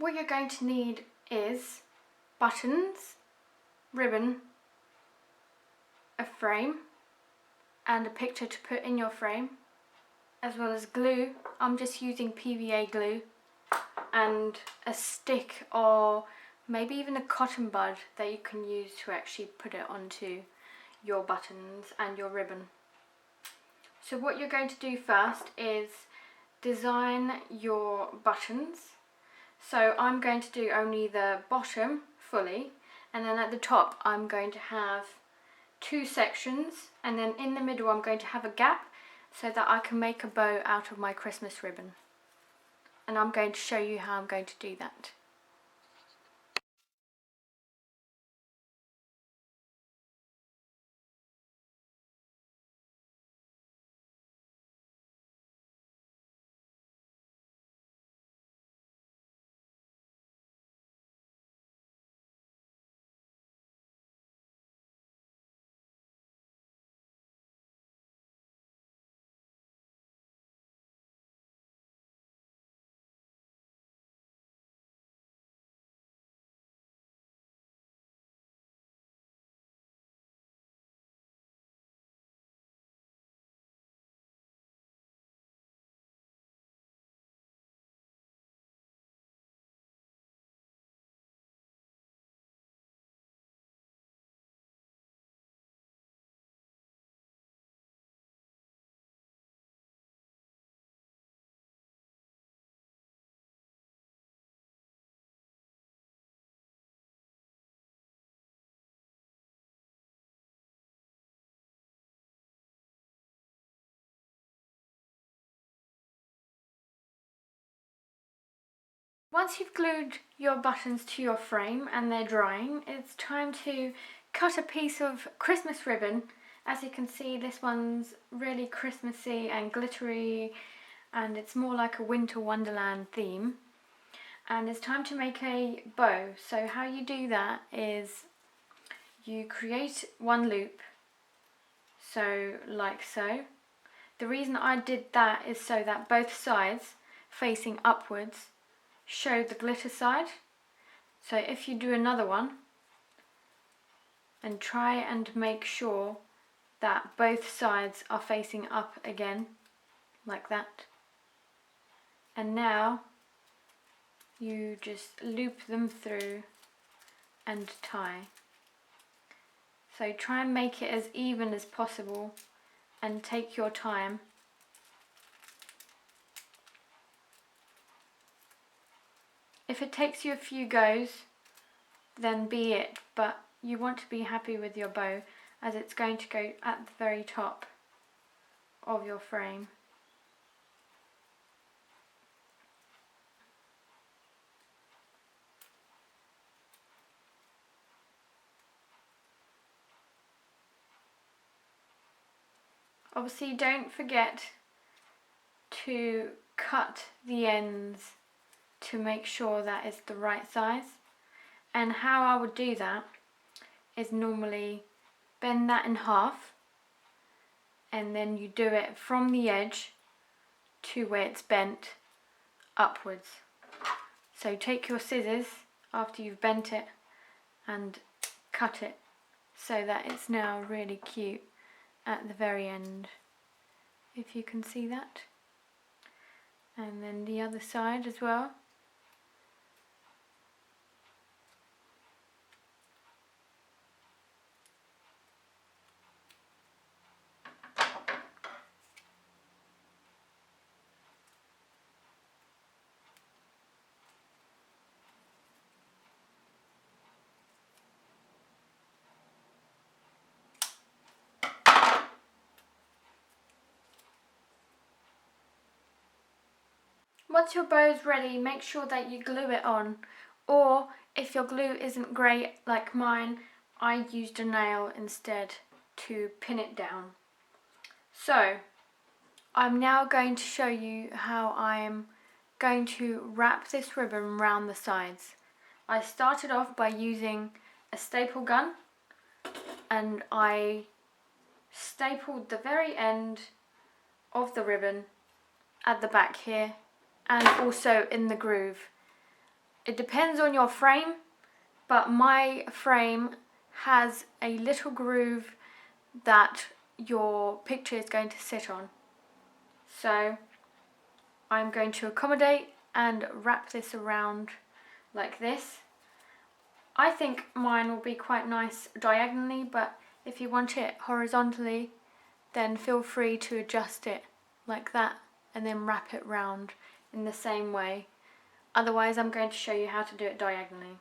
what you're going to need is buttons, ribbon, a frame and a picture to put in your frame, as well as glue. I'm just using PVA glue, and a stick or maybe even a cotton bud that you can use to actually put it onto your buttons and your ribbon. So what you're going to do first is design your buttons. So I'm going to do only the bottom fully, and then at the top I'm going to have 2 sections, and then in the middle I'm going to have a gap so that I can make a bow out of my Christmas ribbon. And I'm going to show you how I'm going to do that. Once you've glued your buttons to your frame and they're drying, it's time to cut a piece of Christmas ribbon. As you can see, this one's really Christmassy and glittery, and it's more like a winter wonderland theme. And it's time to make a bow. So how you do that is you create one loop, so like so. The reason I did that is so that both sides facing upwards show the glitter side. So if you do another one, and try and make sure that both sides are facing up again, like that. And now you just loop them through and tie. So try and make it as even as possible and take your time. If it takes you a few goes, then be it, but you want to be happy with your bow, as it's going to go at the very top of your frame. Obviously, don't forget to cut the ends to make sure that it's the right size. And how I would do that is normally bend that in half, and then you do it from the edge to where it's bent upwards. So take your scissors after you've bent it and cut it so that it's now really cute at the very end, if you can see that. And then the other side as well. Once your bow's ready, make sure that you glue it on, or if your glue isn't great like mine, I used a nail instead to pin it down. So I'm now going to show you how I'm going to wrap this ribbon around the sides. I started off by using a staple gun, and I stapled the very end of the ribbon at the back here, and also in the groove. It depends on your frame, but my frame has a little groove that your picture is going to sit on. So I'm going to accommodate and wrap this around like this. I think mine will be quite nice diagonally, but if you want it horizontally, then feel free to adjust it like that and then wrap it round in the same way. Otherwise, I'm going to show you how to do it diagonally.